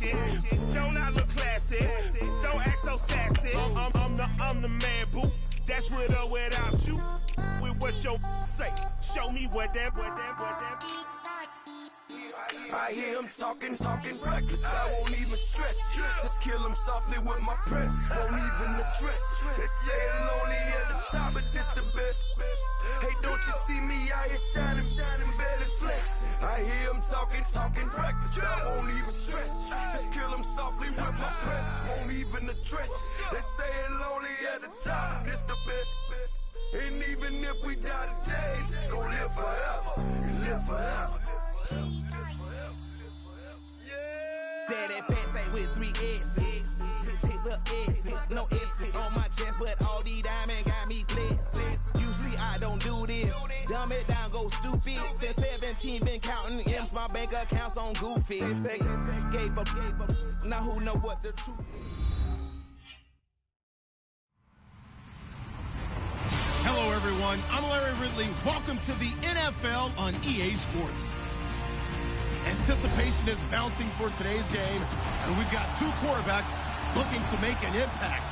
shit. Don't I look classy? Don't act so sassy. I'm the man, boo. That's with or without you. With what your say. Show me what that. I hear him talking reckless. I won't even stress. Just kill him softly with my press. Won't even address. They say I'm lonely at the top, but this the best. Hey, don't you see me out here shining, belly flex? I hear him talking reckless. I won't even stress. Just kill him softly with my press. Won't even address. They say I'm lonely at the top, this the best. And even if we die today, gon' live forever. Live forever. Daddy Patsy with 3 S's. Little S's, no S's on my chest, but all these diamonds got me blessed. Usually I don't do this. Dumb it down, go stupid. Since 17 been counting M's, my bank accounts on Goofy. Say, gave up. Now who know what the truth is? Hello, everyone. I'm Larry Ridley. Welcome to the NFL on EA Sports. Anticipation is bouncing for today's game, and we've got two quarterbacks looking to make an impact.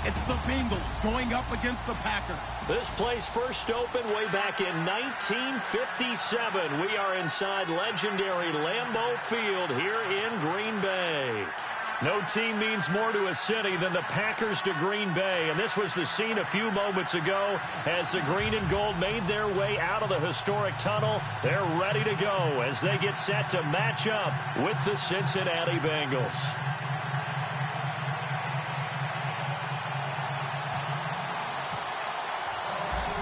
It's the Bengals going up against the Packers. This place first opened way back in 1957. We are inside legendary Lambeau Field here in Green Bay. No team means more to a city than the Packers to Green Bay, and this was the scene a few moments ago as the green and gold made their way out of the historic tunnel. They're ready to go as they get set to match up with the Cincinnati Bengals.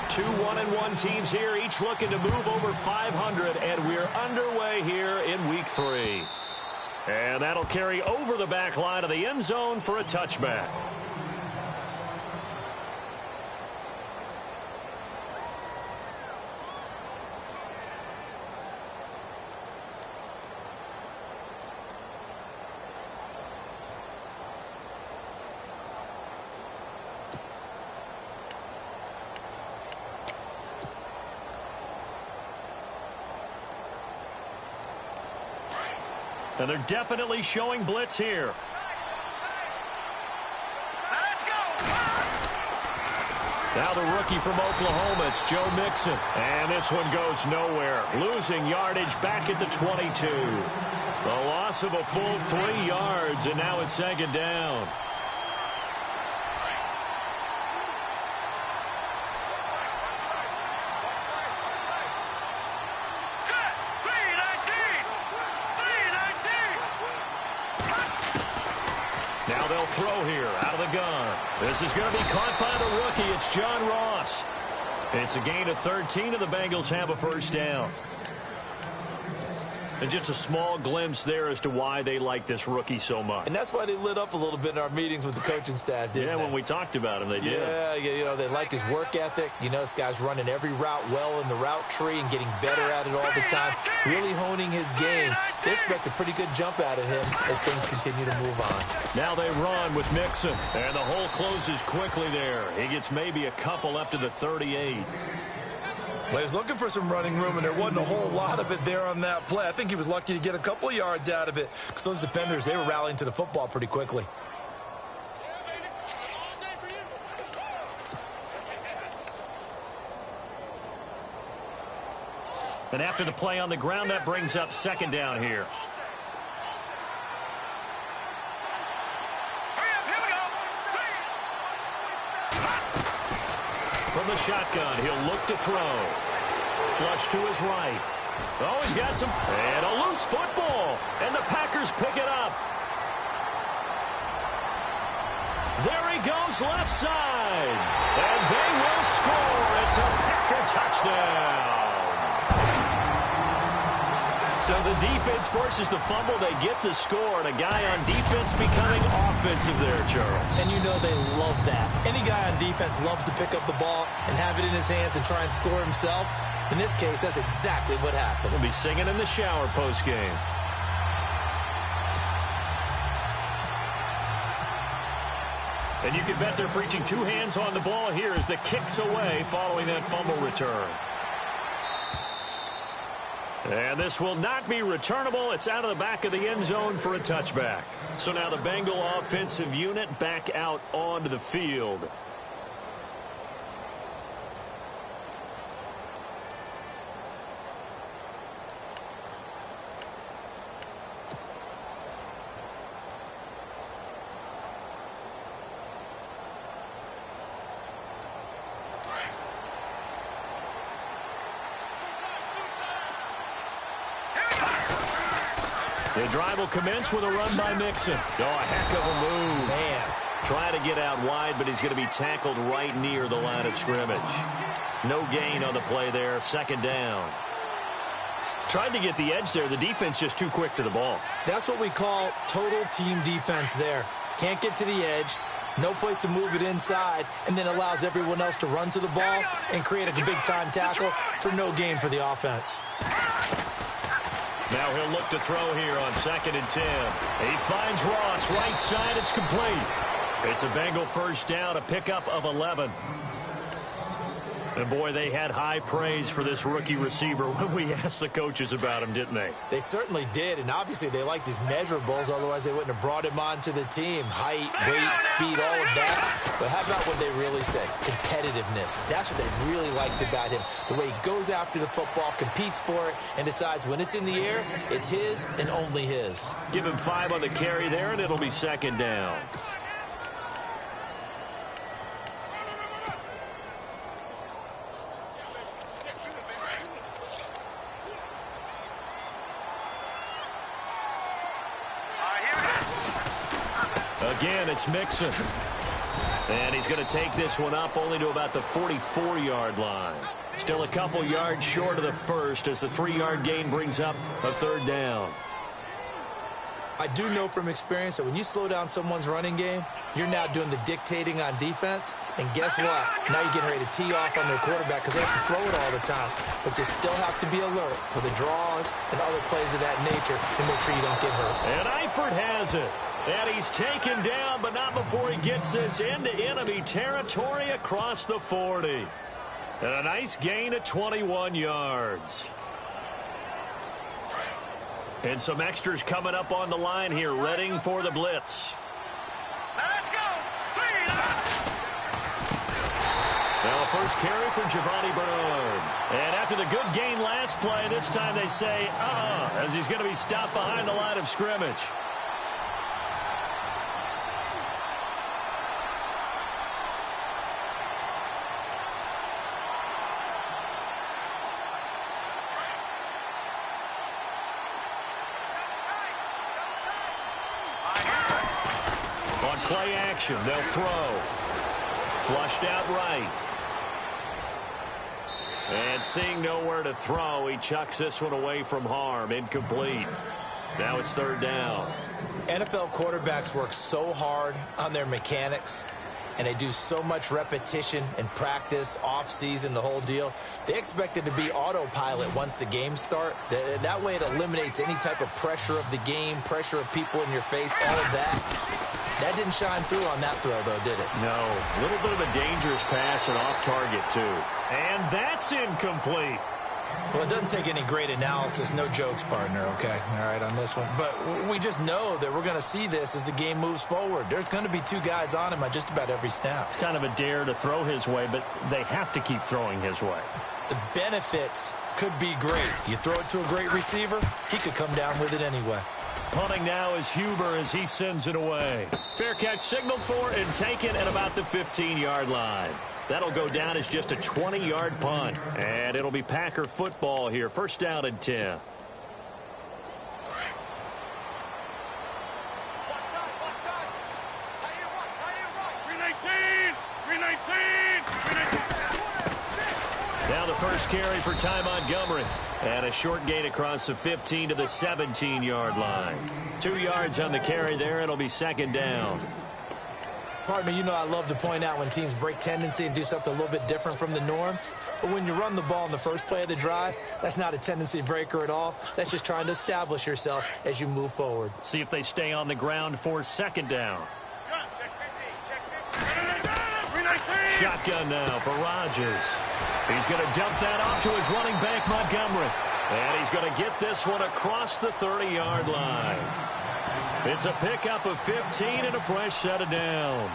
Two 1-1 teams here, each looking to move over 500, and we're underway here in Week 3. And that'll carry over the back line of the end zone for a touchback. And they're definitely showing blitz here. Now the rookie from Oklahoma, it's Joe Mixon. And this one goes nowhere. Losing yardage back at the 22. The loss of a full 3 yards, and now it's second down. Now they'll throw here out of the gun. This is going to be caught by the rookie. It's John Ross. It's a gain of 13, and the Bengals have a first down. And just a small glimpse there as to why they like this rookie so much. And that's why they lit up a little bit in our meetings with the coaching staff, didn't they? Yeah, when we talked about him, they did. Yeah, you know, they like his work ethic. You know, this guy's running every route well in the route tree and getting better at it all the time, really honing his game. They expect a pretty good jump out of him as things continue to move on. Now they run with Mixon, and the hole closes quickly there. He gets maybe a couple up to the 38. Well, he's looking for some running room, and there wasn't a whole lot of it there on that play. I think he was lucky to get a couple of yards out of it because those defenders, they were rallying to the football pretty quickly. And after the play on the ground, that brings up second down here. From the shotgun, he'll look to throw. Flush to his right. Oh, he's got some. And a loose football. And the Packers pick it up. There he goes left side. And they will score. It's a Packer touchdown. So the defense forces the fumble. They get the score. And a guy on defense becoming offensive there, Charles. And you know they love that. Any guy on defense loves to pick up the ball and have it in his hands and try and score himself. In this case, that's exactly what happened. He'll be singing in the shower post-game. And you can bet they're preaching two hands on the ball here as the kick's away following that fumble return. And this will not be returnable. It's out of the back of the end zone for a touchback. So now the Bengal offensive unit back out onto the field. The drive will commence with a run by Mixon. Oh, a heck of a move. Man. Trying to get out wide, but he's going to be tackled right near the line of scrimmage. No gain on the play there. Second down. Tried to get the edge there. The defense just too quick to the ball. That's what we call total team defense there. Can't get to the edge. No place to move it inside, and then allows everyone else to run to the ball and create a big-time tackle for no gain for the offense. Now he'll look to throw here on 2nd and 10. He finds Ross right side. It's complete. It's a Bengal first down, a pickup of 11. And, boy, they had high praise for this rookie receiver when we asked the coaches about him, didn't they? They certainly did, and obviously they liked his measurables, otherwise they wouldn't have brought him onto the team. Height, weight, speed, all of that. But how about what they really said? Competitiveness. That's what they really liked about him. The way he goes after the football, competes for it, and decides when it's in the air, it's his and only his. Give him 5 on the carry there, and it'll be 2nd down. Again, it's Mixon. And he's going to take this one up only to about the 44-yard line. Still a couple yards short of the first as the 3-yard gain brings up a 3rd down. I do know from experience that when you slow down someone's running game, you're now doing the dictating on defense. And guess what? Now you're getting ready to tee off on their quarterback because they have to throw it all the time. But you still have to be alert for the draws and other plays of that nature to make sure you don't get hurt. And Eifert has it. And he's taken down, but not before he gets this into enemy territory across the 40. And a nice gain of 21 yards. And some extras coming up on the line here, readying for the blitz. Let's go. Now a first carry for Giovanni Bernard. And after the good gain last play, this time they say, as he's going to be stopped behind the line of scrimmage. Play action. They'll throw. Flushed out right. And seeing nowhere to throw, he chucks this one away from harm. Incomplete. Now it's 3rd down. NFL quarterbacks work so hard on their mechanics, and they do so much repetition and practice, off-season, the whole deal. They expect it to be autopilot once the games start. That way it eliminates any type of pressure of the game, pressure of people in your face, all of that. That didn't shine through on that throw, though, did it? No. A little bit of a dangerous pass and off target, too. And that's incomplete. Well, it doesn't take any great analysis. No jokes, partner, okay? All right, on this one. But we just know that we're going to see this as the game moves forward. There's going to be 2 guys on him on just about every snap. It's kind of a dare to throw his way, but they have to keep throwing his way. The benefits could be great. You throw it to a great receiver, he could come down with it anyway. Punting now is Huber as he sends it away. Fair catch signaled for and taken at about the 15-yard line. That'll go down as just a 20-yard punt. And it'll be Packer football here. First down and 10. Now the first carry for Ty Montgomery. And a short gain across the 15 to the 17-yard line. 2 yards on the carry there. It'll be 2nd down. Partner, you know I love to point out when teams break tendency and do something a little bit different from the norm. But when you run the ball in the first play of the drive, that's not a tendency breaker at all. That's just trying to establish yourself as you move forward. See if they stay on the ground for 2nd down. Shotgun now for Rodgers. He's going to dump that off to his running back, Montgomery. And he's going to get this one across the 30-yard line. It's a pickup of 15 and a fresh set of downs.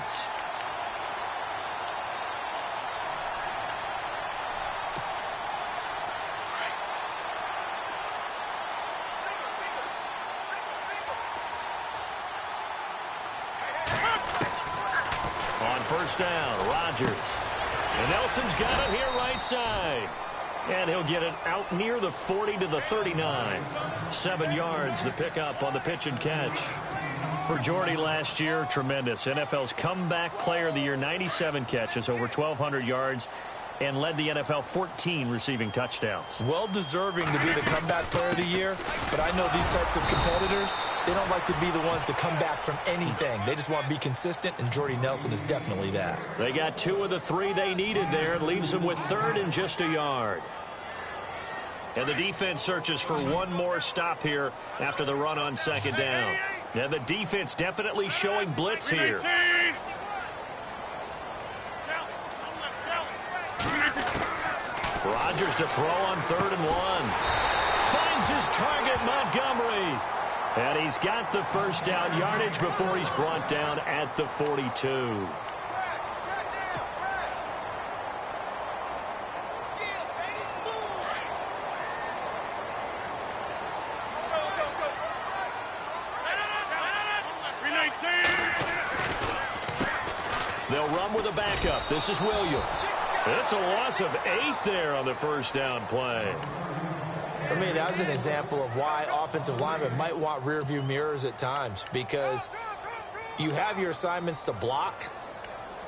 On first down, Rodgers. And Nelson's got it here right side. And he'll get it out near the 40 to the 39. 7 yards, the pickup on the pitch and catch. For Jordy last year, tremendous. NFL's comeback player of the year, 97 catches, over 1,200 yards, and led the NFL 14 receiving touchdowns. Well deserving to be the comeback player of the year, but I know these types of competitors, they don't like to be the ones to come back from anything. They just want to be consistent, and Jordy Nelson is definitely that. They got 2 of the 3 they needed there. It leaves them with 3rd and just a yard. And the defense searches for one more stop here after the run on 2nd down. Yeah, the defense definitely showing blitz here. Rodgers to throw on 3rd and 1. Finds his target, Montgomery. And he's got the first down yardage before he's brought down at the 42. They'll run with a backup. This is Williams. It's a loss of 8 there on the first down play. For me, that was an example of why offensive linemen might want rear-view mirrors at times, because you have your assignments to block,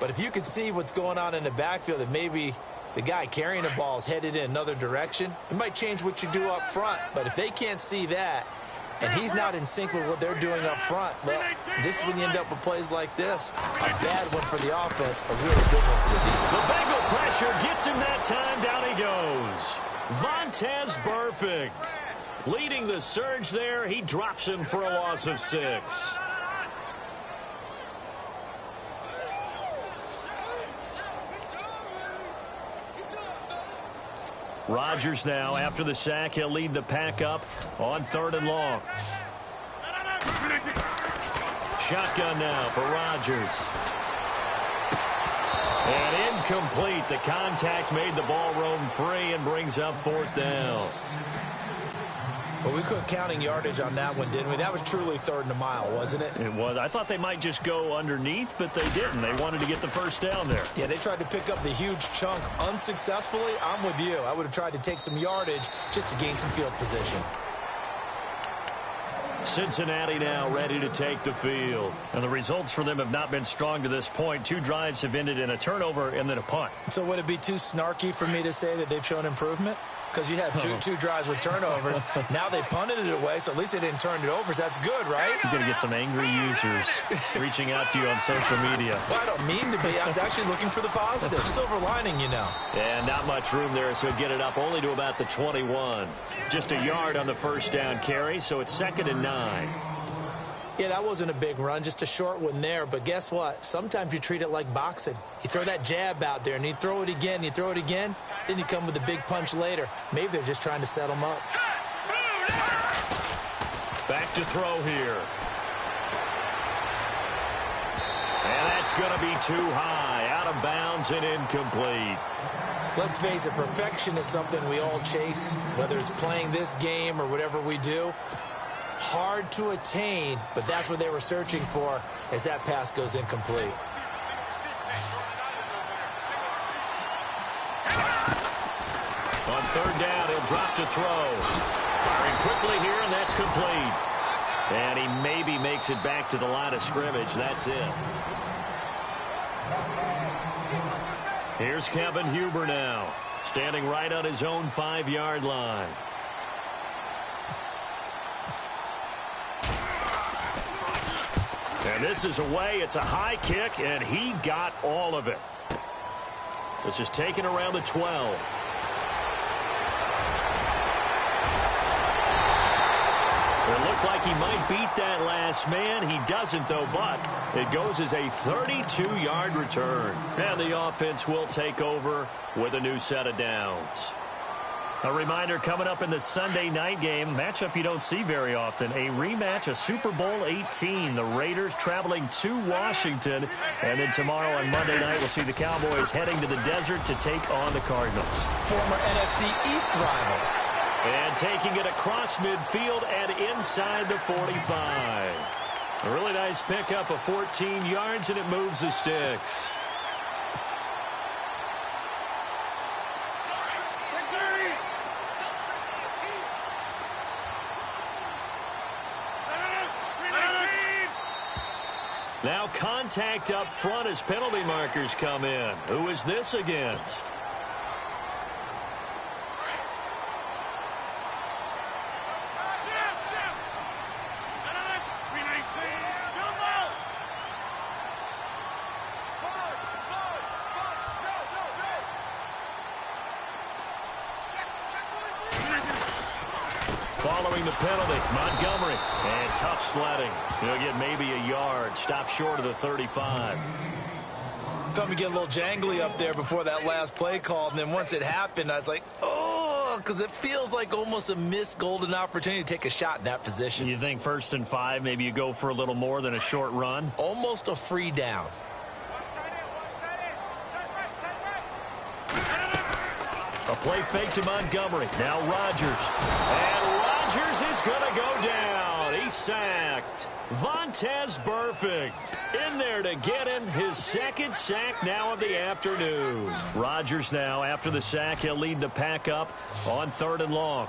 but if you can see what's going on in the backfield, that maybe the guy carrying the ball is headed in another direction, it might change what you do up front. But if they can't see that, and he's not in sync with what they're doing up front, well, this is when you end up with plays like this. A bad one for the offense, a really good one for the defense. The Bengal pressure gets him that time. Down he goes. Vontaze Burfict leading the surge there. He drops him for a loss of 6. Rodgers now, after the sack, he'll lead the pack up on 3rd and long. Shotgun now for Rodgers. And incomplete. The contact made the ball roam free and brings up 4th down. Well, we quit counting yardage on that one, didn't we? That was truly 3rd and a mile, wasn't it? It was. I thought they might just go underneath, but they didn't. They wanted to get the first down there. Yeah, they tried to pick up the huge chunk unsuccessfully. I'm with you. I would have tried to take some yardage just to gain some field position. Cincinnati now ready to take the field. And the results for them have not been strong to this point. 2 drives have ended in a turnover and then a punt. So would it be too snarky for me to say that they've shown improvement? Because you had two drives with turnovers. Now they punted it away, so at least they didn't turn it over. So that's good, right? You're going to get some angry users reaching out to you on social media. Well, I don't mean to be. I was actually looking for the positive. Silver lining, you know. And not much room there, so get it up only to about the 21. Just a yard on the first down carry, so it's 2nd and 9. Yeah, that wasn't a big run, just a short one there. But guess what? Sometimes you treat it like boxing. You throw that jab out there, and you throw it again, you throw it again, then you come with a big punch later. Maybe they're just trying to set them up. Back to throw here. And that's going to be too high, out of bounds and incomplete. Let's face it, perfection is something we all chase, whether it's playing this game or whatever we do. Hard to attain, but that's what they were searching for as that pass goes incomplete. On 3rd down, he'll drop to throw. Firing quickly here, and that's complete. And he maybe makes it back to the line of scrimmage. That's it. Here's Kevin Huber now, standing right on his own 5-yard line. And this is away. It's a high kick, and he got all of it. This is taken around the 12. It looked like he might beat that last man. He doesn't, though, but it goes as a 32-yard return. And the offense will take over with a new set of downs. A reminder coming up in the Sunday night game, matchup you don't see very often, a rematch of Super Bowl 18. The Raiders traveling to Washington. And then tomorrow on Monday night, we'll see the Cowboys heading to the desert to take on the Cardinals. Former NFC East rivals. And taking it across midfield and inside the 45. A really nice pickup of 14 yards, and it moves the sticks. Now contact up front as penalty markers come in. Who is this against? Following the penalty, Montgomery, and tough sledding. He'll get maybe a yard, stop short of the 35. Thought we get a little jangly up there before that last play call, and then once it happened, I was like, oh, because it feels like almost a missed golden opportunity to take a shot in that position. You think 1st and 5, maybe you go for a little more than a short run? Almost a free down. A play fake to Montgomery. Now Rodgers. And Rodgers is going to go down. He's sacked. Vontaze Burfict in there to get him his second sack now of the afternoon. Rodgers now, after the sack, he'll lead the pack up on 3rd and long.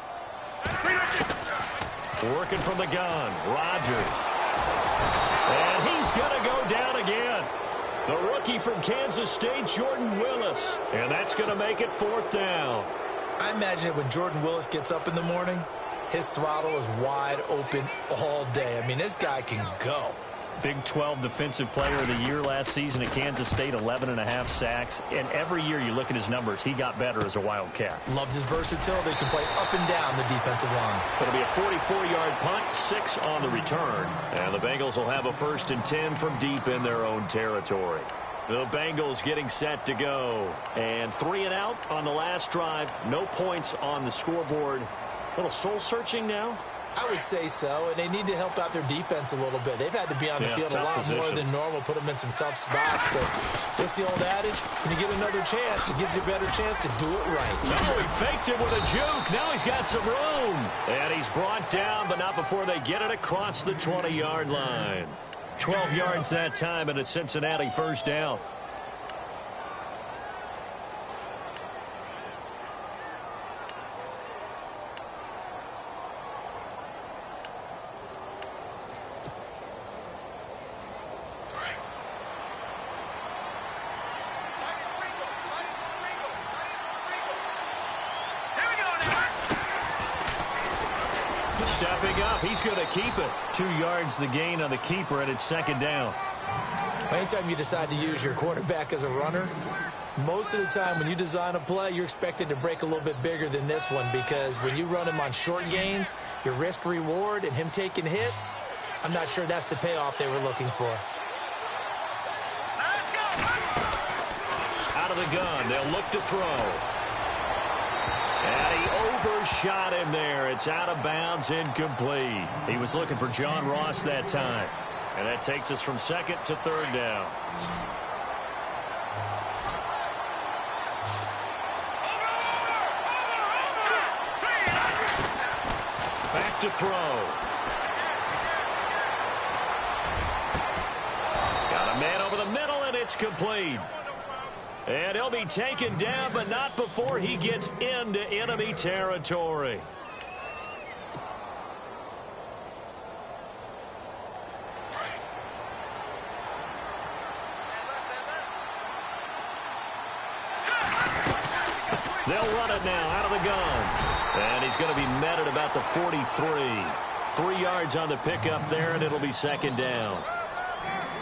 Working from the gun. Rodgers. And he's going to go down again. The rookie from Kansas State, Jordan Willis. And that's going to make it 4th down. I imagine when Jordan Willis gets up in the morning, his throttle is wide open all day. I mean, this guy can go. Big 12 Defensive Player of the Year last season at Kansas State, 11.5 sacks. And every year you look at his numbers, he got better as a Wildcat. Loved his versatility. Can play up and down the defensive line. It'll be a 44-yard punt, 6 on the return. And the Bengals will have a 1st and 10 from deep in their own territory. The Bengals getting set to go. And 3 and out on the last drive. No points on the scoreboard. A little soul-searching now? I would say so, and they need to help out their defense a little bit. They've had to be on the field a lot more than normal, put them in some tough spots. But what's the old adage? When you get another chance, it gives you a better chance to do it right. No, he faked it with a juke. Now he's got some room. And he's brought down, but not before they get it across the 20-yard line. 12 yards that time, and a Cincinnati 1st down. Stepping up, he's going to keep it. 2 yards the gain on the keeper, and it's 2nd down. Anytime you decide to use your quarterback as a runner, most of the time when you design a play, you're expected to break a little bit bigger than this one, because when you run him on short gains, your risk-reward and him taking hits, I'm not sure that's the payoff they were looking for. Out of the gun, they'll look to throw. And he overshot him there. It's out of bounds, incomplete. He was looking for John Ross that time. And that takes us from 2nd to 3rd down. Back to throw. Got a man over the middle, and it's complete. And he'll be taken down, but not before he gets into enemy territory. They'll run it now out of the gun. And he's going to be met at about the 43. 3 yards on the pickup there, and it'll be 2nd down.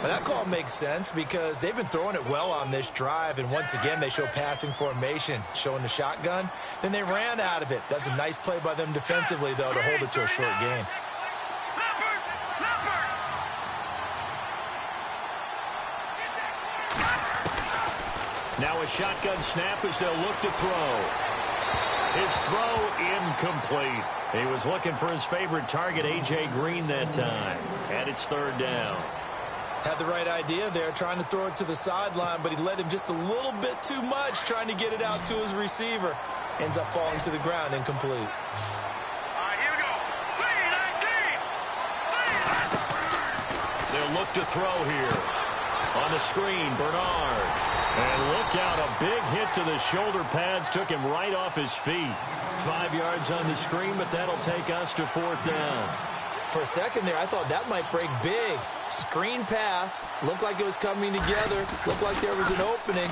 Well, that call makes sense because they've been throwing it well on this drive, and once again they show passing formation, showing the shotgun. Then they ran out of it. That's a nice play by them defensively, though, to hold it to a short gain. Now a shotgun snap as they'll look to throw. His throw incomplete. He was looking for his favorite target, A.J. Green, that time. And it's third down. Had the right idea there, trying to throw it to the sideline, but he led him just a little bit too much, trying to get it out to his receiver. Ends up falling to the ground, incomplete. All right, here we go. 3-19. They'll look to throw here. On the screen, Bernard. And look out, a big hit to the shoulder pads. Took him right off his feet. 5 yards on the screen, but that'll take us to fourth down. For a second there, I thought that might break big. Screen pass. Looked like it was coming together. Looked like there was an opening.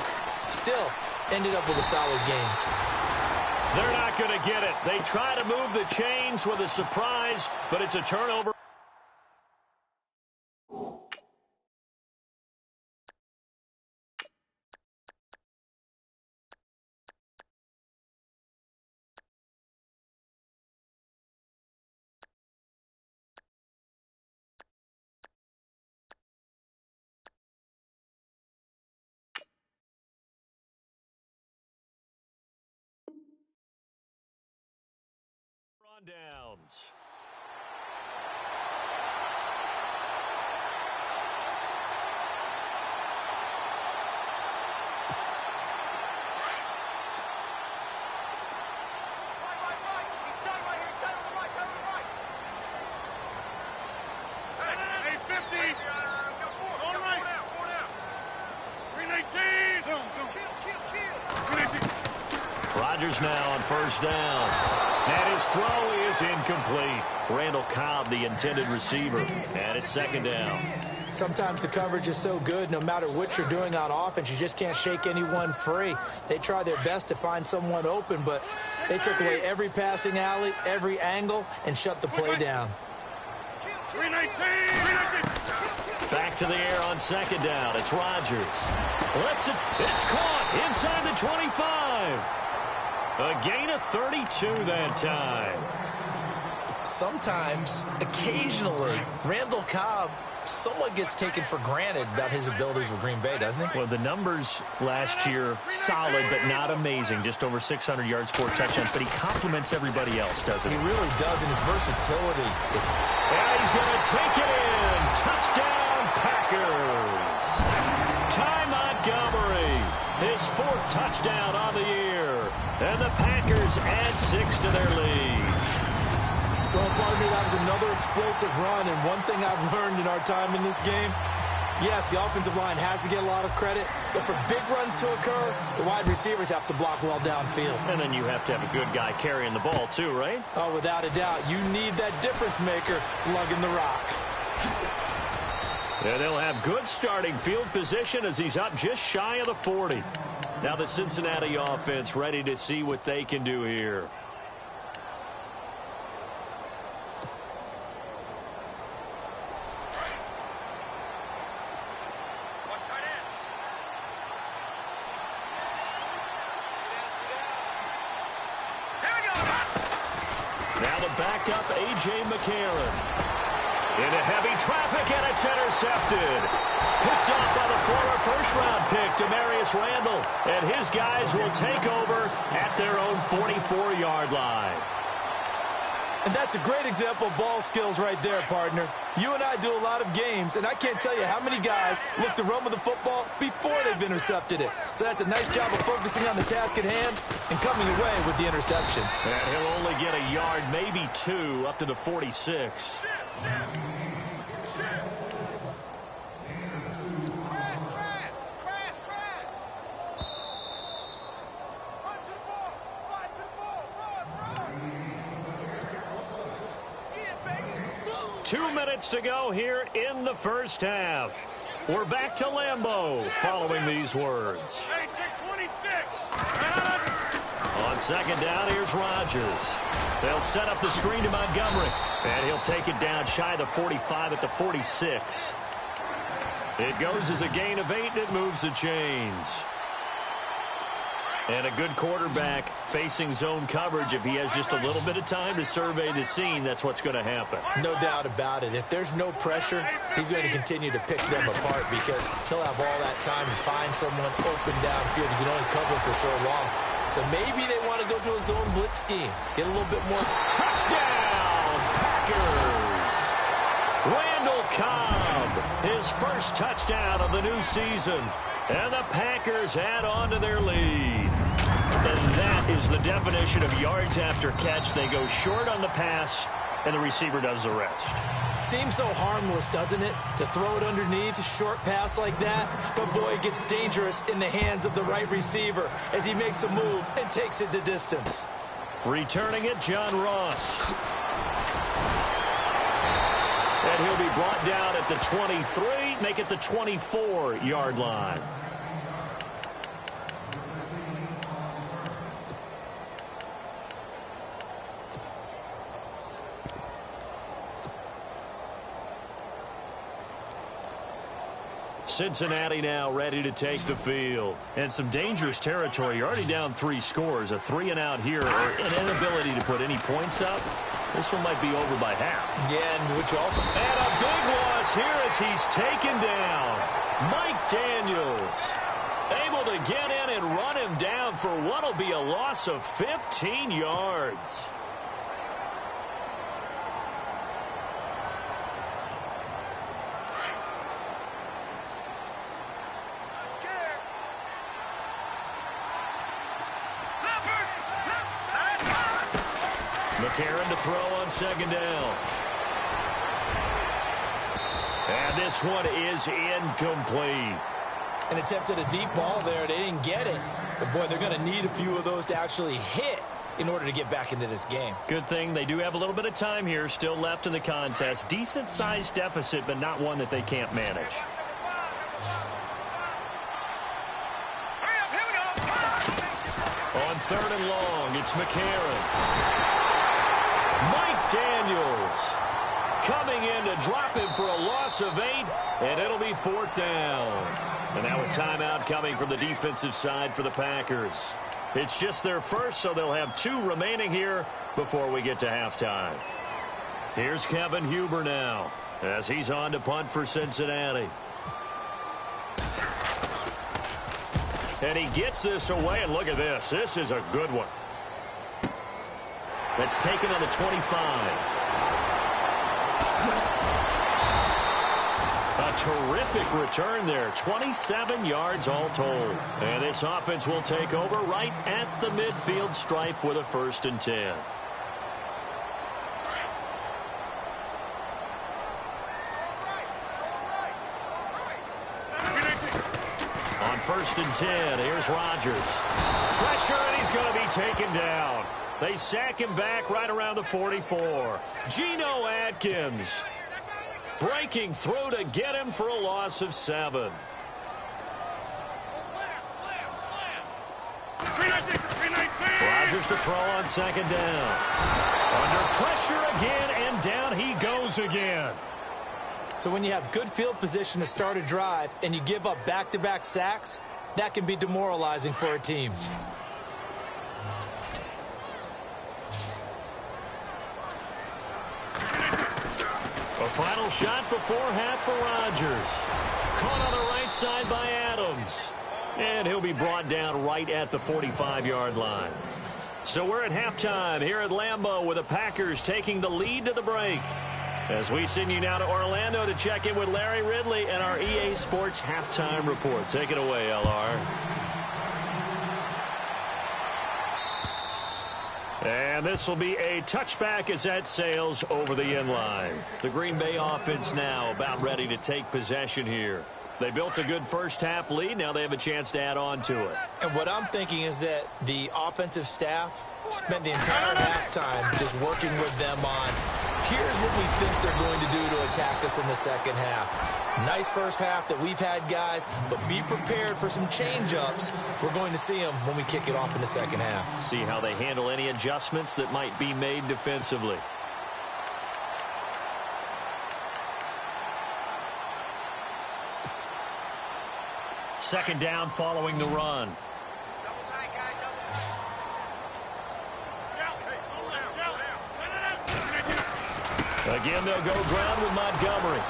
Still, ended up with a solid game. They're not going to get it. They try to move the chains with a surprise, but it's a turnover. Downs. Rodgers now on first down. And his throw is incomplete. Randall Cobb, the intended receiver. And it's second down. Sometimes the coverage is so good, no matter what you're doing on offense, you just can't shake anyone free. They try their best to find someone open, but they took away every passing alley, every angle, and shut the play down. 319. Back to the air on second down. It's Rodgers. It's caught inside the 25. A gain of 32 that time. Sometimes, occasionally, Randall Cobb somewhat gets taken for granted about his abilities with Green Bay, doesn't he? Well, the numbers last year, solid but not amazing. Just over 600 yards, 4 touchdowns. But he complements everybody else, doesn't he? He really does, and his versatility is... And he's going to take it in. Touchdown, Packers. Ty Montgomery, his 4th touchdown on the year. And the Packers add 6 to their lead. Well, partner, that was another explosive run, and one thing I've learned in our time in this game, yes, the offensive line has to get a lot of credit, but for big runs to occur, the wide receivers have to block well downfield. And then you have to have a good guy carrying the ball too, right? Oh, without a doubt. You need that difference maker lugging the rock. And they'll have good starting field position as he's up just shy of the 40. Now the Cincinnati offense ready to see what they can do here. Now the backup, A.J. McCarron. Into heavy traffic, and it's intercepted. Picked off by the former first-round pick, Demarius Randall. And his guys will take over at their own 44-yard line. And that's a great example of ball skills right there, partner. You and I do a lot of games, and I can't tell you how many guys look to run with the football before they've intercepted it. So that's a nice job of focusing on the task at hand and coming away with the interception. And he'll only get a yard, maybe 2, up to the 46. Two minutes to go here in the first half. We're back to Lambeau following these words. On second down, here's Rodgers. They'll set up the screen to Montgomery. And he'll take it down shy of the 45 at the 46. It goes as a gain of 8, and it moves the chains. And a good quarterback facing zone coverage. If he has just a little bit of time to survey the scene, that's what's going to happen. No doubt about it. If there's no pressure, he's going to continue to pick them apart because he'll have all that time to find someone open downfield. You can only cover for so long. So maybe they want to go to a zone blitz scheme. Get a little bit more. Touchdown, Packers! Randall Cobb, his first touchdown of the new season. And the Packers add on to their lead. And that is the definition of yards after catch. They go short on the pass, and the receiver does the rest. Seems so harmless, doesn't it? To throw it underneath, a short pass like that. But, boy, it gets dangerous in the hands of the right receiver as he makes a move and takes it the distance. Returning it, John Ross. And he'll be brought down at the 23, make it the 24-yard line. Cincinnati now ready to take the field. And some dangerous territory. You're already down 3 scores. A 3-and-out here, or an inability to put any points up. This one might be over by half. Yeah, and which also... And a big loss here as he's taken down. Mike Daniels able to get in and run him down for what will be a loss of 15 yards. McCarron to throw on second down. And this one is incomplete. And attempted a deep ball there. They didn't get it. But, boy, they're going to need a few of those to actually hit in order to get back into this game. Good thing they do have a little bit of time here still left in the contest. Decent-sized deficit, but not one that they can't manage. On third and long, it's McCarron. Mike Daniels coming in to drop him for a loss of 8, and it'll be 4th down. And now a timeout coming from the defensive side for the Packers. It's just their first, so they'll have 2 remaining here before we get to halftime. Here's Kevin Huber now as he's on to punt for Cincinnati. And he gets this away, and look at this. This is a good one. That's taken on the 25. A terrific return there. 27 yards all told. And this offense will take over right at the midfield stripe with a 1st and 10. On 1st and 10, here's Rodgers. Pressure, and he's going to be taken down. They sack him back right around the 44. Geno Atkins breaking through to get him for a loss of 7. Rodgers to throw on second down. Under pressure again, and down he goes again. So when you have good field position to start a drive and you give up back-to-back sacks, that can be demoralizing for a team. A final shot before half for Rodgers. Caught on the right side by Adams. And he'll be brought down right at the 45-yard line. So we're at halftime here at Lambeau with the Packers taking the lead to the break. As we send you now to Orlando to check in with Larry Ridley and our EA Sports Halftime Report. Take it away, LR. And this will be a touchback as that sails over the inline. The Green Bay offense now about ready to take possession here. They built a good first-half lead. Now they have a chance to add on to it. And what I'm thinking is that the offensive staff spent the entire halftime just working with them on, here's what we think they're going to do to attack us in the second half. Nice first half that we've had, guys, but be prepared for some change-ups. We're going to see them when we kick it off in the second half. See how they handle any adjustments that might be made defensively. Second down following the run. Again, they'll go ground with Montgomery.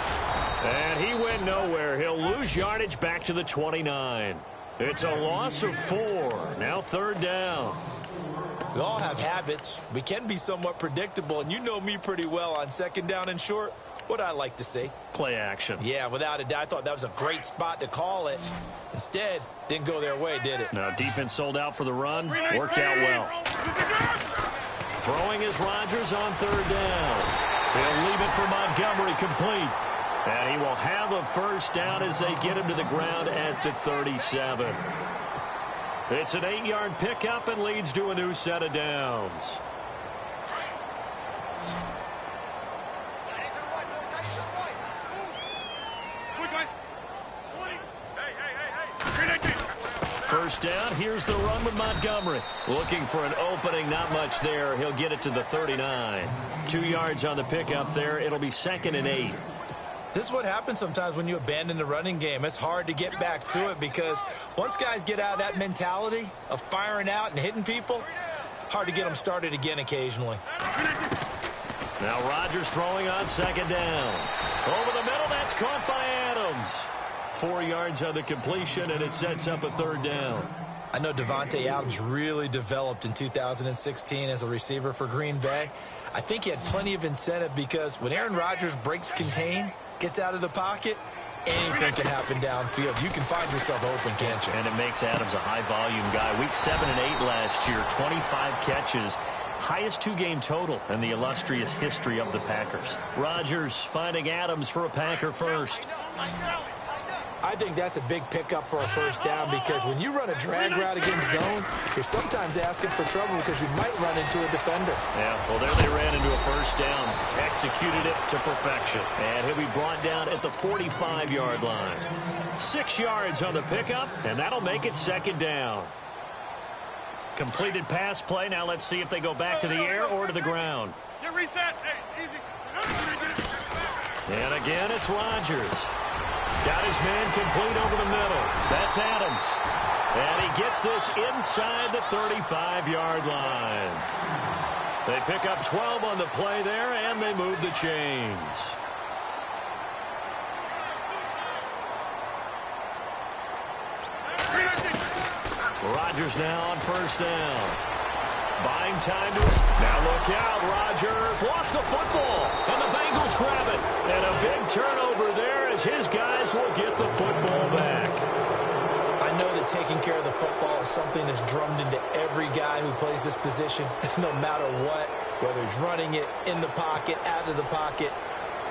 And he went nowhere. He'll lose yardage back to the 29. It's a loss of 4. Now 3rd down. We all have habits. We can be somewhat predictable, and you know me pretty well on 2nd down and short. What I like to see. Play action. Yeah, without a doubt. I thought that was a great spot to call it. Instead, didn't go their way, did it? Now defense sold out for the run. Worked out well. Throwing is Rodgers on 3rd down. He'll leave it for Montgomery complete. And he will have a 1st down as they get him to the ground at the 37. It's an 8-yard pickup and leads to a new set of downs. First down, here's the run with Montgomery. Looking for an opening, not much there. He'll get it to the 39. 2 yards on the pickup there. It'll be 2nd and 8. This is what happens sometimes when you abandon the running game. It's hard to get back to it because once guys get out of that mentality of firing out and hitting people, hard to get them started again occasionally. Now Rodgers throwing on 2nd down. Over the middle, that's caught by Adams. 4 yards on the completion, and it sets up a 3rd down. I know Davante Adams really developed in 2016 as a receiver for Green Bay. I think he had plenty of incentive because when Aaron Rodgers breaks contain, gets out of the pocket, anything can happen downfield. You can find yourself open, can't you? And it makes Adams a high-volume guy. Week 7 and 8 last year, 25 catches. Highest 2-game total in the illustrious history of the Packers. Rodgers finding Adams for a Packer first. I think that's a big pickup for a 1st down because when you run a drag route against zone, you're sometimes asking for trouble because you might run into a defender. Yeah, well, there they ran into a 1st down. Executed it to perfection. And he'll be brought down at the 45-yard line. 6 yards on the pickup, and that'll make it 2nd down. Completed pass play. Now let's see if they go back to the air or to the ground. And again, it's Rodgers. Got his man complete over the middle. That's Adams. And he gets this inside the 35-yard line. They pick up 12 on the play there, and they move the chains. Rodgers now on 1st down. Buying time to his... Now look out, Rodgers lost the football, and the Bengals grab it. And a big turnover there as his guys will get the football back. I know that taking care of the football is something that's drummed into every guy who plays this position, no matter what, whether he's running it, in the pocket, out of the pocket.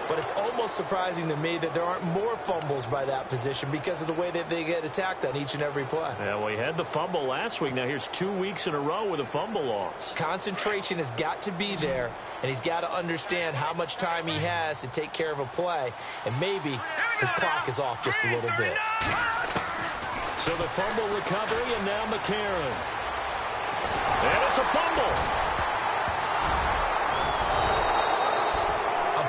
But it's almost surprising to me that there aren't more fumbles by that position because of the way that they get attacked on each and every play. Yeah, well, he had the fumble last week. Now here's 2 weeks in a row with a fumble loss. Concentration has got to be there, and he's got to understand how much time he has to take care of a play, and maybe his clock is off just a little bit. So the fumble recovery, and now McCarron. And it's a fumble.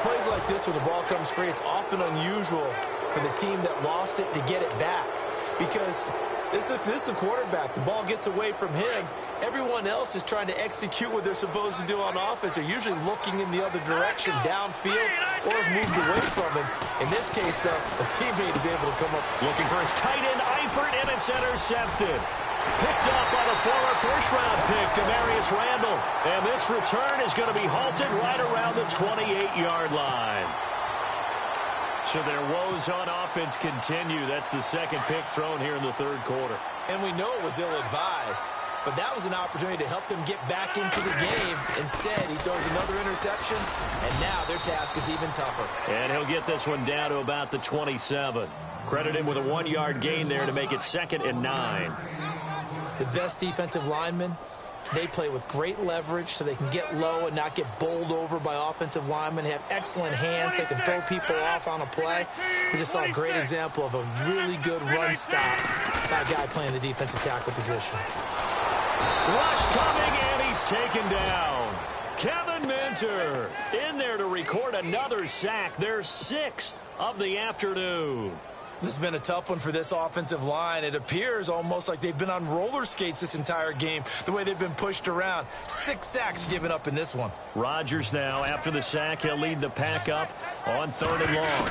Plays like this when the ball comes free, it's often unusual for the team that lost it to get it back because this is the quarterback. The ball gets away from him. Everyone else is trying to execute what they're supposed to do on offense. They're usually looking in the other direction, downfield, or have moved away from him. In this case, though, a teammate is able to come up. Looking for his tight end, Eifert, and it's intercepted. Picked up by the former first-round pick, Demarius Randall. And this return is going to be halted right around the 28-yard line. So their woes on offense continue. That's the 2nd pick thrown here in the 3rd quarter. And we know it was ill-advised, but that was an opportunity to help them get back into the game. Instead, he throws another interception, and now their task is even tougher. And he'll get this one down to about the 27. Credit him with a 1-yard gain there to make it 2nd and 9. The best defensive linemen, they play with great leverage so they can get low and not get bowled over by offensive linemen. They have excellent hands. They can throw people off on a play. We just saw a great example of a really good run stop by a guy playing the defensive tackle position. Rush coming, and he's taken down. Kevin Minter in there to record another sack, their 6th of the afternoon. This has been a tough one for this offensive line. It appears almost like they've been on roller skates this entire game, the way they've been pushed around. 6 sacks given up in this one. Rodgers now, after the sack, he'll lead the pack up on 3rd and long.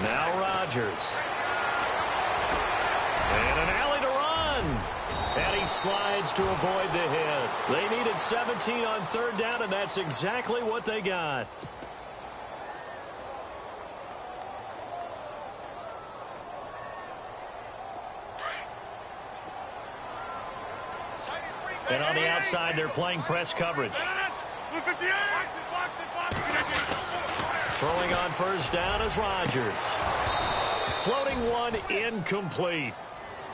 Now Rodgers. And an alley to run. And he slides to avoid the hit. They needed 17 on third down, and that's exactly what they got. And on the outside, they're playing press coverage. Throwing on first down is Rodgers. Floating one incomplete.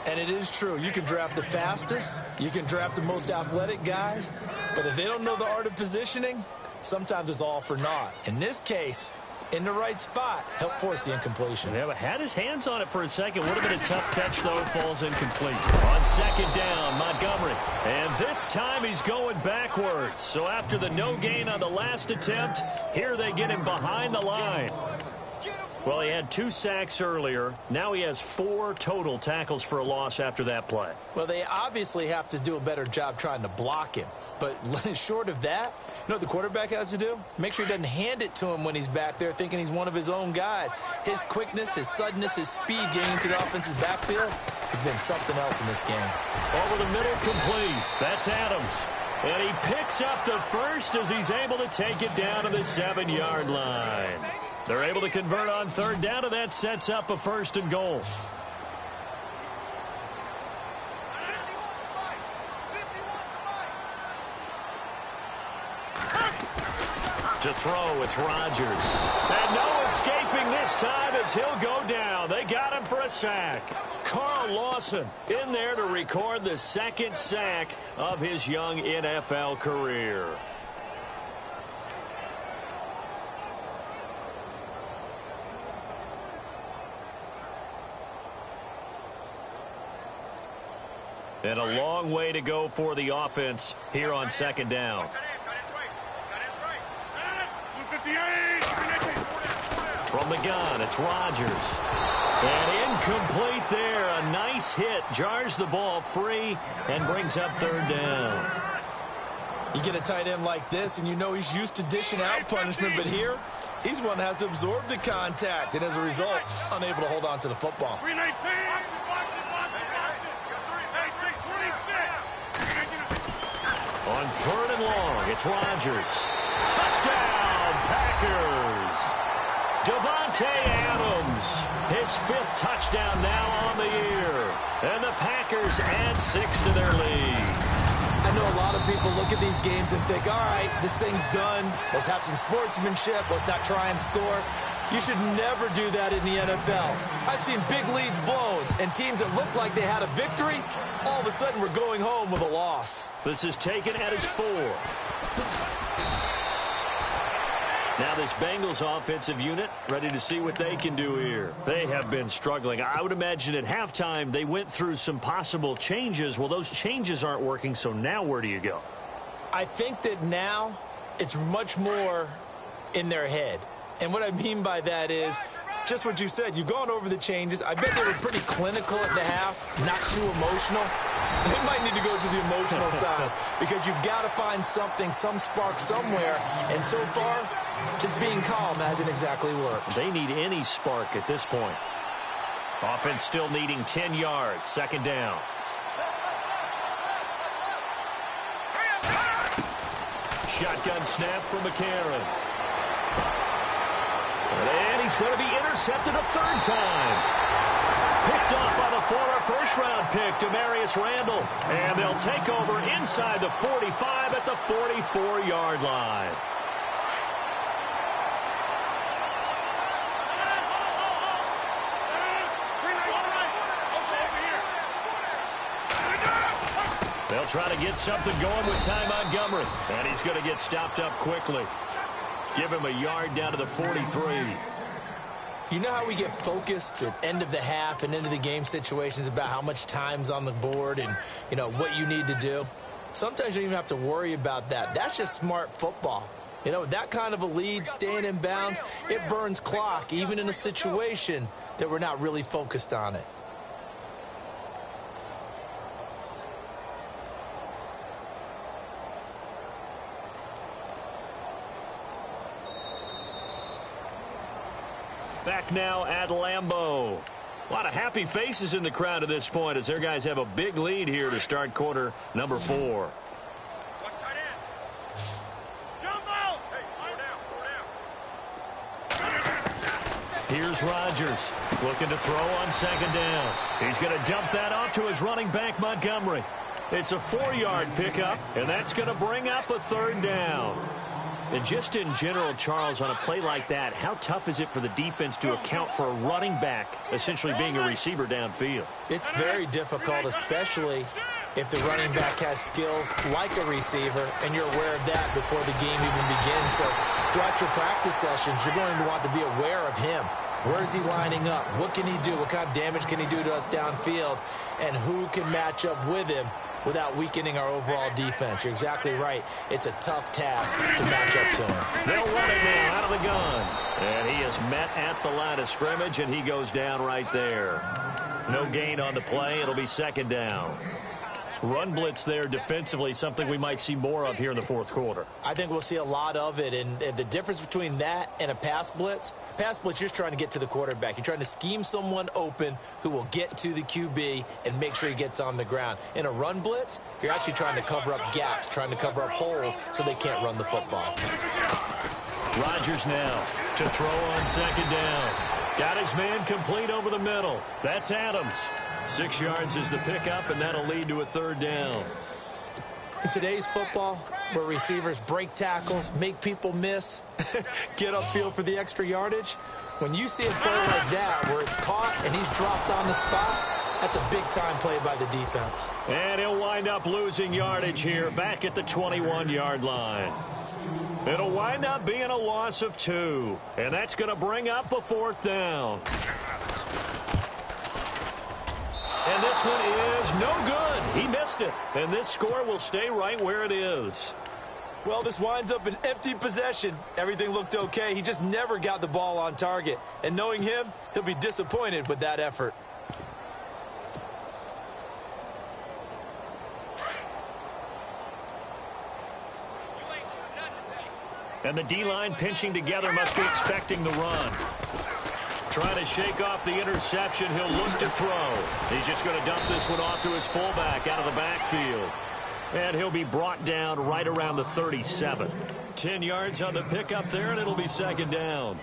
And it is true. You can draft the fastest. You can draft the most athletic guys. But if they don't know the art of positioning, sometimes it's all for naught. In this case, in the right spot, help force the incompletion. Yeah, but had his hands on it for a second. Would have been a tough catch, though. Falls incomplete. On second down, Montgomery. And this time he's going backwards. So after the no gain on the last attempt, here they get him behind the line. Well, he had 2 sacks earlier. Now he has 4 total tackles for a loss after that play. Well, they obviously have to do a better job trying to block him. But short of that, you know what the quarterback has to do? Make sure he doesn't hand it to him when he's back there thinking he's one of his own guys. His quickness, his suddenness, his speed getting into the offensive backfield has been something else in this game. Over the middle, complete. That's Adams. And he picks up the first as he's able to take it down to the 7-yard line. They're able to convert on third down, and that sets up a 1st and goal. To throw, it's Rodgers. And no escaping this time as he'll go down. They got him for a sack. Carl Lawson in there to record the 2nd sack of his young NFL career. And a long way to go for the offense here on second down. From the gun, it's Rodgers. And incomplete there. A nice hit. Jars the ball free and brings up third down. You get a tight end like this, and you know he's used to dishing out punishment, but here, he's one that has to absorb the contact, and as a result, unable to hold on to the football. On 3rd and long, it's Rodgers. Touchdown, Packers. Davante Adams, his 5th touchdown now on the year. And the Packers add 6 to their lead. I know a lot of people look at these games and think, all right, this thing's done. Let's have some sportsmanship. Let's not try and score. You should never do that in the NFL. I've seen big leads blown, and teams that looked like they had a victory, all of a sudden we're going home with a loss. This is taken at his 4. Now this Bengals offensive unit ready to see what they can do here. They have been struggling. I would imagine at halftime they went through some possible changes. Well, those changes aren't working, so now where do you go? I think that now it's much more in their head. And what I mean by that is just what you said. You've gone over the changes. I bet they were pretty clinical at the half, not too emotional. They might need to go to the emotional side because you've got to find something, some spark somewhere. And so far, just being calm hasn't exactly worked. They need any spark at this point. Offense still needing 10 yards. Second down. Shotgun snap from McCarron. And he's going to be intercepted a 3rd time. Picked off by the former first-round pick, Demarius Randall. And they'll take over inside the 45 at the 44-yard line. They'll try to get something going with Ty Montgomery. And he's going to get stopped up quickly. Give him a yard down to the 43. You know how we get focused at end of the half and into the game situations about how much time's on the board and, you know, what you need to do? Sometimes you don't even have to worry about that. That's just smart football. You know, with that kind of a lead, staying in bounds, it burns clock, even in a situation that we're not really focused on it. Back now at Lambeau. A lot of happy faces in the crowd at this point as their guys have a big lead here to start quarter number 4. Here's Rodgers looking to throw on second down. He's going to dump that off to his running back, Montgomery. It's a 4-yard pickup, and that's going to bring up a third down. And just in general, Charles, on a play like that, how tough is it for the defense to account for a running back essentially being a receiver downfield? It's very difficult, especially if the running back has skills like a receiver, and you're aware of that before the game even begins. So throughout your practice sessions, you're going to want to be aware of him. Where is he lining up? What can he do? What kind of damage can he do to us downfield? And who can match up with him without weakening our overall defense? You're exactly right. It's a tough task to match up to him. They'll run it now out of the gun. And he is met at the line of scrimmage, and he goes down right there. No gain on the play. It'll be second down. Run blitz there defensively, something we might see more of here in the fourth quarter. I think we'll see a lot of it, and the difference between that and a pass blitz, you're just trying to get to the quarterback. You're trying to scheme someone open who will get to the QB and make sure he gets on the ground. In a run blitz, you're actually trying to cover up gaps, trying to cover up holes so they can't run the football. Rodgers now to throw on second down. Got his man complete over the middle. That's Adams. 6 yards is the pickup, and that'll lead to a third down. In today's football, where receivers break tackles, make people miss, get upfield for the extra yardage, when you see a play like that where it's caught and he's dropped on the spot, that's a big-time play by the defense. And he'll wind up losing yardage here back at the 21-yard line. It'll wind up being a loss of 2, and that's going to bring up a fourth down. And this one is no good. He missed it. And this score will stay right where it is. Well, this winds up an empty possession. Everything looked okay. He just never got the ball on target. And knowing him, he'll be disappointed with that effort. And the D-line pinching together must be expecting the run. Trying to shake off the interception. He'll look to throw. He's just going to dump this one off to his fullback out of the backfield. And he'll be brought down right around the 37. 10 yards on the pickup there, and it'll be second down.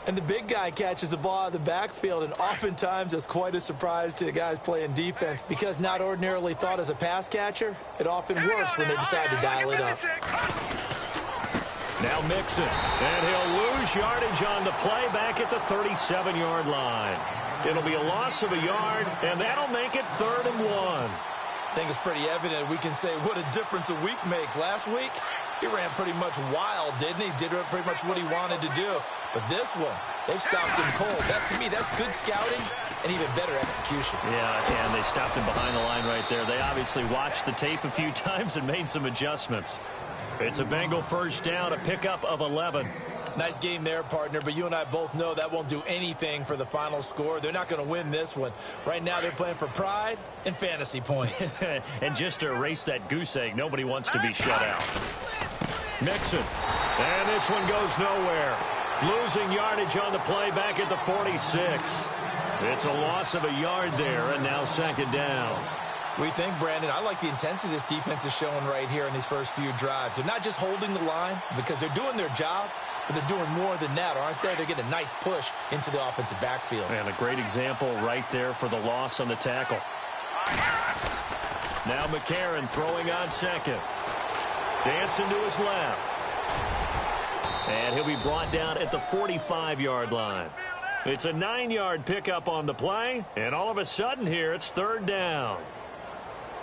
And the big guy catches the ball out of the backfield, and oftentimes it's quite a surprise to the guys playing defense because not ordinarily thought as a pass catcher, it often works when they decide to dial it up. Now Mixon, and he'll lose yardage on the play back at the 37-yard line. It'll be a loss of a yard, and that'll make it 3rd and 1. I think it's pretty evident we can say what a difference a week makes. Last week, he ran pretty much wild, didn't he? Did pretty much what he wanted to do. But this one, they've stopped him cold. That, to me, that's good scouting and even better execution. Yeah, and they stopped him behind the line right there. They obviously watched the tape a few times and made some adjustments. It's a Bengal first down, a pickup of 11. Nice game there, partner, but you and I both know that won't do anything for the final score. They're not going to win this one. Right now they're playing for pride and fantasy points. And just to erase that goose egg, nobody wants to be shut out. Mixon, and this one goes nowhere. Losing yardage on the play back at the 46. It's a loss of a yard there, and now second down. We think, Brandon, I like the intensity this defense is showing right here in these first few drives. They're not just holding the line because they're doing their job, but they're doing more than that, aren't they? They're getting a nice push into the offensive backfield. And a great example right there for the loss on the tackle. Now McCarron throwing on second. Dancing to his left. And he'll be brought down at the 45-yard line. It's a 9-yard pickup on the play, and all of a sudden here it's 3rd down.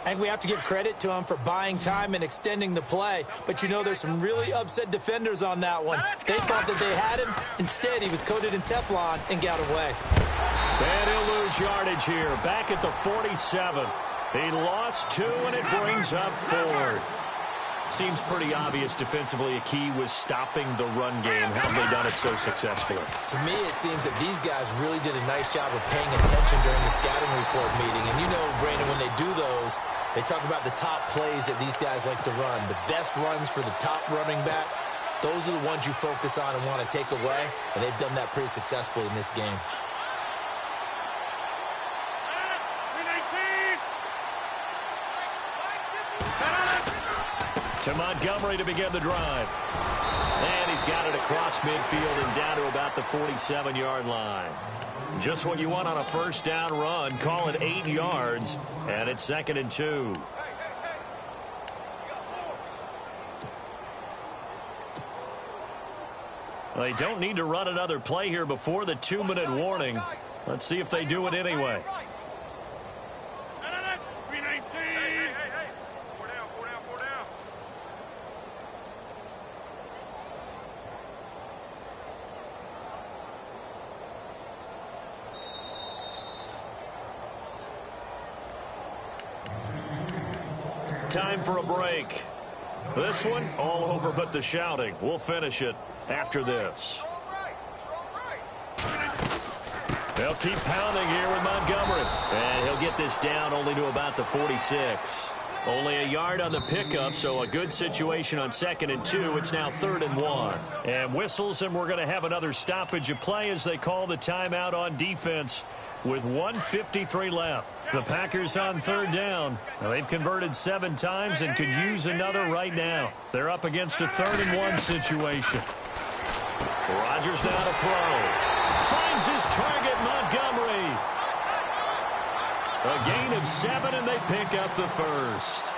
I think we have to give credit to him for buying time and extending the play. But, you know, there's some really upset defenders on that one. They thought that they had him. Instead, he was coated in Teflon and got away. And he'll lose yardage here. Back at the 47. He lost 2, and it brings up 4th. Seems pretty obvious defensively a key was stopping the run game. How have they done it so successfully? To me, it seems that these guys really did a nice job of paying attention during the scouting report meeting. And you know, Brandon, when they do those, they talk about the top plays that these guys like to run. The best runs for the top running back, those are the ones you focus on and want to take away. And they've done that pretty successfully in this game. To Montgomery to begin the drive. And he's got it across midfield and down to about the 47-yard line. Just what you want on a first down run. Call it 8 yards, and it's 2nd and 2. They don't need to run another play here before the 2-minute warning. Let's see if they do it anyway. Time for a break. This one, all over but the shouting. We'll finish it after this. They'll keep pounding here with Montgomery. And he'll get this down only to about the 46. Only a yard on the pickup, so a good situation on 2nd and 2. It's now 3rd and 1. And whistles, and we're going to have another stoppage of play as they call the timeout on defense with 1:53 left. The Packers on 3rd down. Now, they've converted 7 times and could use another right now. They're up against a 3rd and 1 situation. Rodgers now to throw. Finds his target, Montgomery. A gain of 7, and they pick up the first.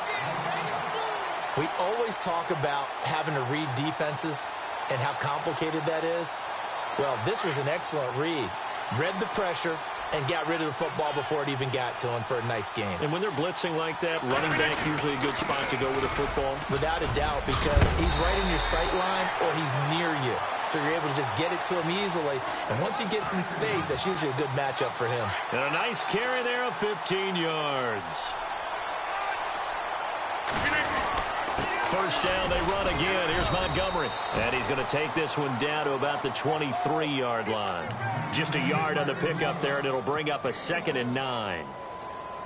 We always talk about having to read defenses and how complicated that is. Well, this was an excellent read. Read the pressure and got rid of the football before it even got to him for a nice game. And when they're blitzing like that, running back usually a good spot to go with the football? Without a doubt, because he's right in your sight line or he's near you. So you're able to just get it to him easily. And once he gets in space, that's usually a good matchup for him. And a nice carry there of 15 yards. First down, they run again. Here's Montgomery. And he's going to take this one down to about the 23-yard line. Just a yard on the pickup there, and it'll bring up a 2nd and 9.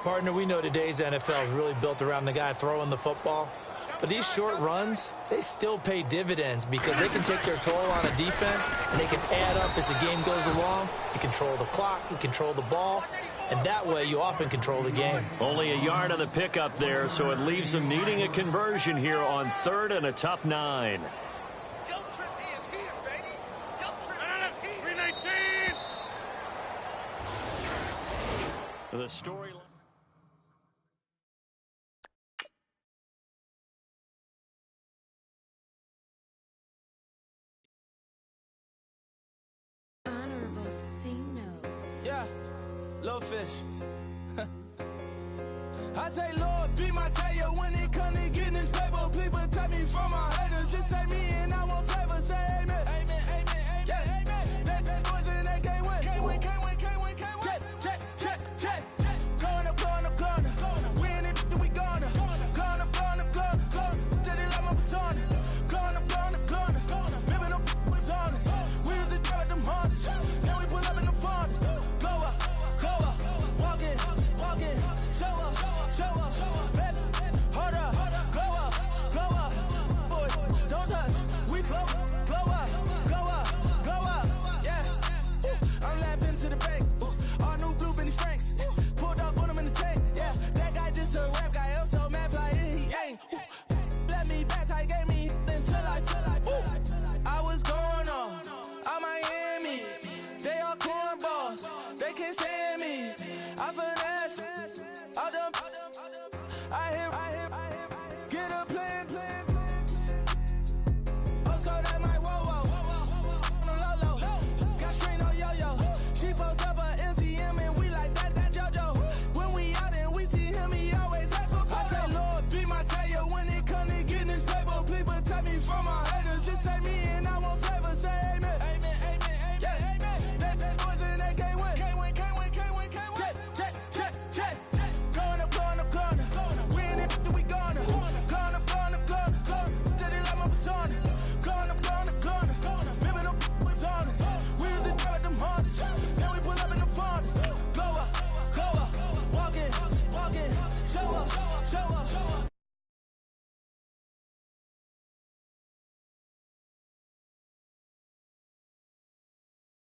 Partner, we know today's NFL is really built around the guy throwing the football. But these short runs, they still pay dividends because they can take their toll on a defense, and they can add up as the game goes along. You control the clock, you control the ball, and that way you often control the game. Only a yard on the pickup there, so it leaves them needing a conversion here on 3rd and a tough 9. The storyline. Yeah, little fish. I say, Lord, be my savior when it comes to getting this paper. Please protect me from my haters. Just say me and I won't save us. Say amen. Amen, amen, yeah. Amen. That boys in that can't win. Can't win, can't win, can't win, can't win. Jet. Going up. We in it, we gonna. Going up. Did it like my persona. Going up. Living no was honest. We used to drive them Hondas. Now we pull up in the furnace. Go up. Walk in. Show up. Baby, hold up. Go up. Boy, don't touch. We flow up. Yeah. I'm laughing to the bank. All new blue Benny Franks. Pulled up on him in the tank. Yeah, that guy just a rap guy. I'm so mad fly in, he ain't. Let me back, I gave me until I was going on Miami. They all cornballs. They can't stand me. I feel